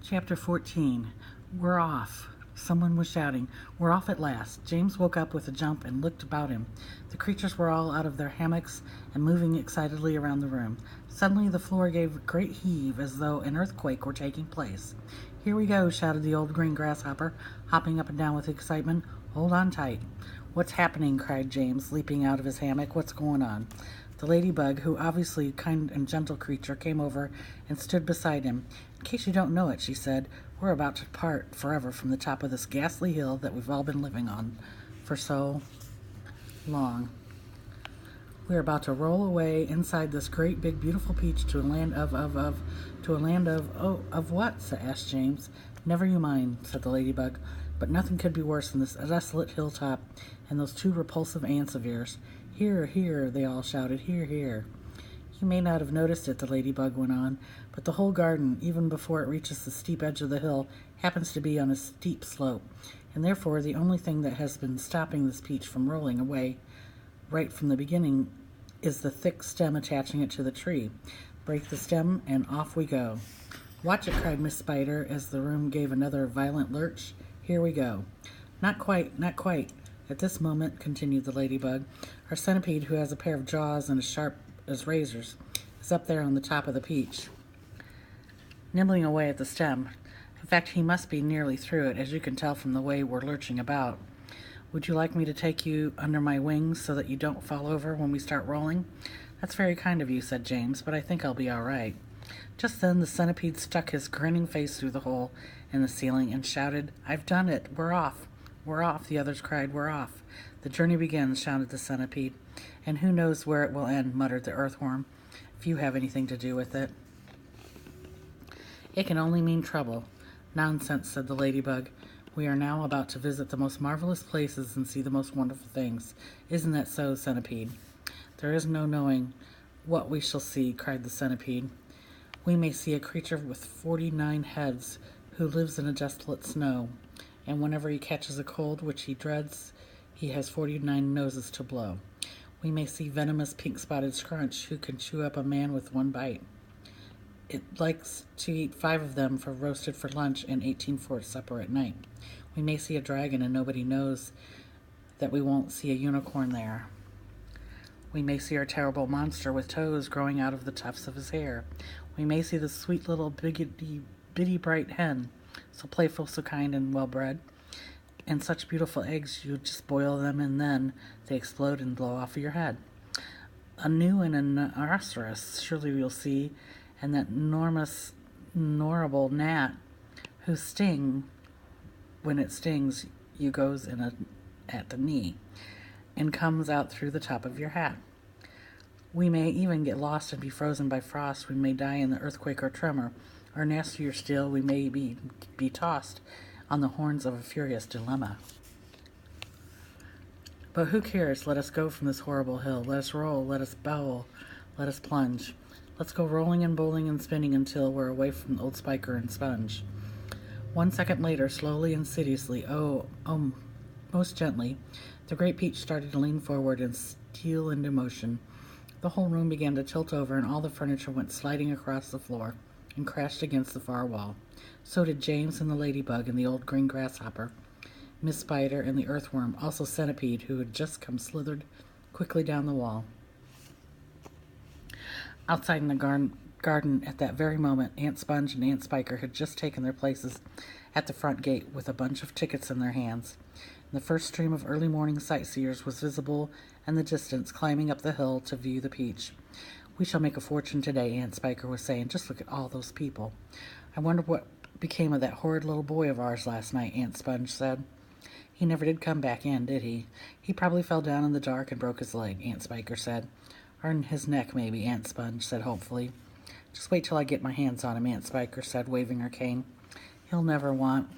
Chapter 14. We're off. Someone was shouting. We're off at last. James woke up with a jump and looked about him. The creatures were all out of their hammocks and moving excitedly around the room. Suddenly the floor gave a great heave as though an earthquake were taking place. Here we go, shouted the old green grasshopper, hopping up and down with excitement. Hold on tight. What's happening? Cried James, leaping out of his hammock. What's going on? The ladybug, who obviously a kind and gentle creature, came over and stood beside him. In case you don't know it, she said, we're about to part forever from the top of this ghastly hill that we've all been living on for so long. We're about to roll away inside this great big beautiful peach to a land of what? asked James. Never you mind, said the ladybug, but nothing could be worse than this desolate hilltop and those two repulsive aunts of yours. Here, here, they all shouted, here, here. You may not have noticed it, the ladybug went on, but the whole garden, even before it reaches the steep edge of the hill, happens to be on a steep slope, and therefore the only thing that has been stopping this peach from rolling away right from the beginning is the thick stem attaching it to the tree. Break the stem, and off we go. Watch it, cried Miss Spider, as the room gave another violent lurch. Here we go. Not quite, not quite. At this moment, continued the ladybug, our centipede, who has a pair of jaws and as sharp as razors, is up there on the top of the peach, nibbling away at the stem. In fact, he must be nearly through it, as you can tell from the way we're lurching about. Would you like me to take you under my wings so that you don't fall over when we start rolling? That's very kind of you, said James, but I think I'll be all right. Just then the centipede stuck his grinning face through the hole in the ceiling and shouted, I've done it. We're off. We're off, the others cried. We're off. The journey begins, shouted the centipede. And who knows where it will end, muttered the earthworm, if you have anything to do with it. It can only mean trouble. Nonsense, said the ladybug. We are now about to visit the most marvelous places and see the most wonderful things. Isn't that so, centipede? There is no knowing what we shall see, cried the centipede. We may see a creature with 49 heads who lives in a desolate snow, and whenever he catches a cold, which he dreads, he has 49 noses to blow. We may see venomous pink-spotted scrunch who can chew up a man with one bite. It likes to eat 5 of them for roasted for lunch and 18 for supper at night. We may see a dragon, and nobody knows that we won't see a unicorn there. We may see our terrible monster with toes growing out of the tufts of his hair. We may see the sweet little bitty bright hen, so playful, so kind, and well-bred, and such beautiful eggs you just boil them and then they explode and blow off of your head. A new and an rhinoceros surely we'll see, and that enormous, horrible gnat whose sting, when it stings, you goes in at the knee and comes out through the top of your hat. We may even get lost and be frozen by frost. We may die in the earthquake or tremor, or nastier still, we may be tossed on the horns of a furious dilemma. But who cares? Let us go from this horrible hill. Let us roll, let us bowl, let us plunge. Let's go rolling and bowling and spinning until we're away from Old Spiker and Sponge. 1 second later, slowly and insidiously, most gently, the great peach started to lean forward and steal into motion. The whole room began to tilt over, and all the furniture went sliding across the floor and crashed against the far wall. So did James and the ladybug and the old green grasshopper, Miss Spider and the earthworm, also Centipede, who had just come slithered quickly down the wall. Outside in the garden at that very moment, Aunt Sponge and Aunt Spiker had just taken their places at the front gate with a bunch of tickets in their hands. The first stream of early morning sightseers was visible in the distance, climbing up the hill to view the peach. We shall make a fortune today, Aunt Spiker was saying. Just look at all those people. I wonder what became of that horrid little boy of ours last night, Aunt Sponge said. He never did come back in, did he? He probably fell down in the dark and broke his leg, Aunt Spiker said. Or in his neck, maybe, Aunt Sponge said hopefully. Just wait till I get my hands on him, Aunt Spiker said, waving her cane. He'll never want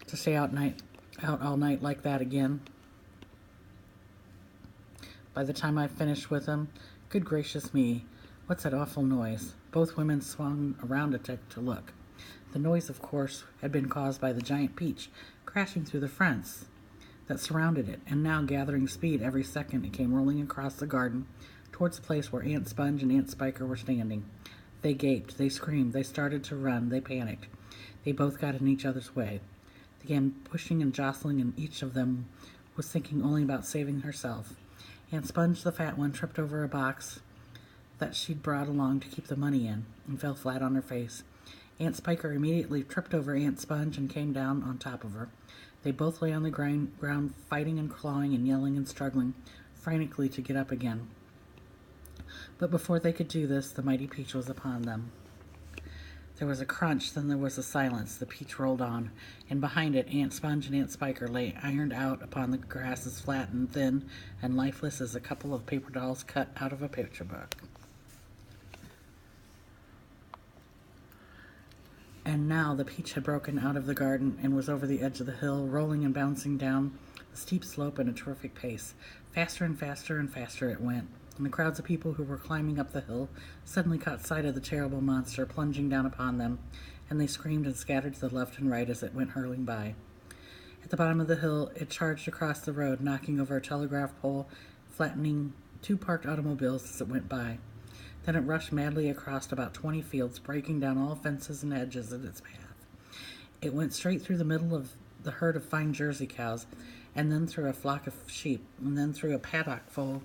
to stay out all night like that again. By the time I finished with him, good gracious me, what's that awful noise? Both women swung around to look. The noise, of course, had been caused by the giant peach crashing through the fence that surrounded it, and now gathering speed every second it came rolling across the garden towards the place where Aunt Sponge and Aunt Spiker were standing. They gaped, they screamed, they started to run, they panicked. They both got in each other's way. They began pushing and jostling, and each of them was thinking only about saving herself. Aunt Sponge, the fat one, tripped over a box that she'd brought along to keep the money in and fell flat on her face. Aunt Spiker immediately tripped over Aunt Sponge and came down on top of her. They both lay on the ground, fighting and clawing and yelling and struggling frantically to get up again. But before they could do this, the mighty Peach was upon them. There was a crunch, then there was a silence. The Peach rolled on, and behind it Aunt Sponge and Aunt Spiker lay ironed out upon the grass as flat and thin and lifeless as a couple of paper dolls cut out of a picture book. And now the Peach had broken out of the garden and was over the edge of the hill, rolling and bouncing down the steep slope at a terrific pace. Faster and faster and faster it went, and the crowds of people who were climbing up the hill suddenly caught sight of the terrible monster plunging down upon them, and they screamed and scattered to the left and right as it went hurling by. At the bottom of the hill, it charged across the road, knocking over a telegraph pole, flattening 2 parked automobiles as it went by. Then it rushed madly across about 20 fields, breaking down all fences and hedges in its path. It went straight through the middle of the herd of fine Jersey cows, and then through a flock of sheep, and then through a paddock full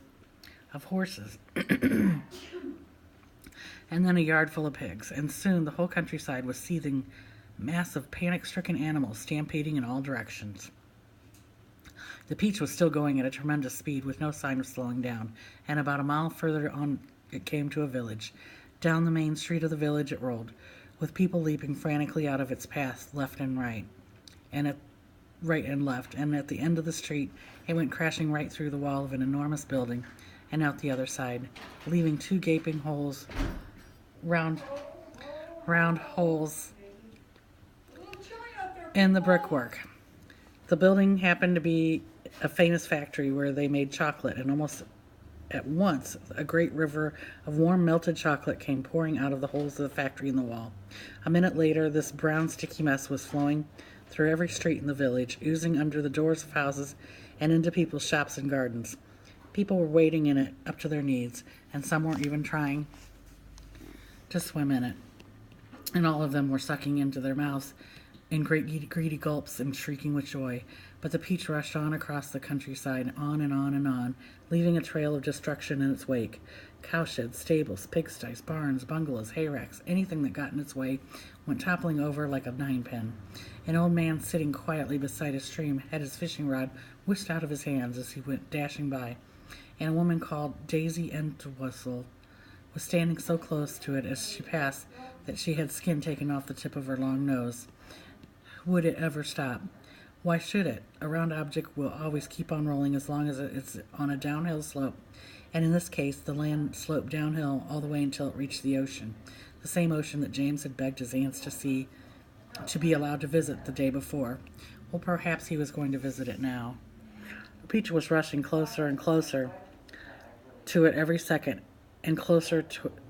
of horses, and then a yard full of pigs, and soon the whole countryside was seething mass of panic-stricken animals stampeding in all directions. The Peach was still going at a tremendous speed with no sign of slowing down, and about a mile further on it came to a village. Down the main street of the village it rolled, with people leaping frantically out of its path left and right, and at right and left, and at the end of the street it went crashing right through the wall of an enormous building and out the other side, leaving 2 gaping holes, round holes in the brickwork. The building happened to be a famous factory where they made chocolate, and almost at once a great river of warm melted chocolate came pouring out of the holes of the factory in the wall. A minute later, this brown sticky mess was flowing through every street in the village, oozing under the doors of houses and into people's shops and gardens. People were wading in it up to their knees, and some were even trying to swim in it. And all of them were sucking into their mouths in great greedy gulps and shrieking with joy. But the Peach rushed on across the countryside, on and on and on, leaving a trail of destruction in its wake. Cowsheds, stables, pigsties, barns, bungalows, hayracks, anything that got in its way went toppling over like a ninepin. An old man sitting quietly beside a stream had his fishing rod whisked out of his hands as he went dashing by, and a woman called Daisy Entwistle was standing so close to it as she passed that she had skin taken off the tip of her long nose. Would it ever stop? Why should it? A round object will always keep on rolling as long as it's on a downhill slope, and in this case the land sloped downhill all the way until it reached the ocean, the same ocean that James had begged his aunts to be allowed to visit the day before. Well, perhaps he was going to visit it now. The Peach was rushing closer and closer to it every second, and closer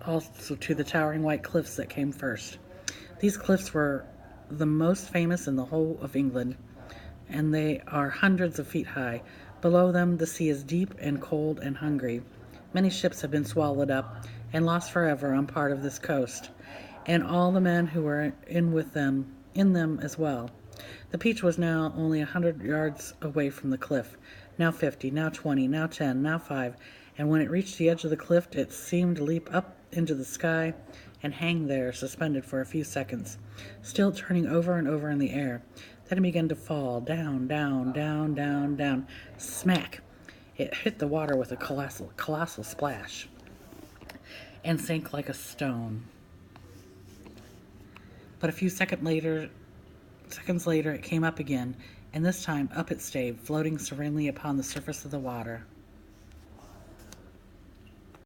also to the towering white cliffs that came first. These cliffs were the most famous in the whole of England, and they are hundreds of feet high. Below them the sea is deep and cold and hungry. Many ships have been swallowed up and lost forever on part of this coast, and all the men who were in them as well. The Peach was now only 100 yards away from the cliff, now 50, now 20, now 10, now 5, and when it reached the edge of the cliff it seemed to leap up into the sky and hang there suspended for a few seconds, still turning over and over in the air. Then it began to fall, down, down, down, down, down. Smack! It hit the water with a colossal splash, and sank like a stone. But a few seconds later, it came up again, and this time up it stayed, floating serenely upon the surface of the water.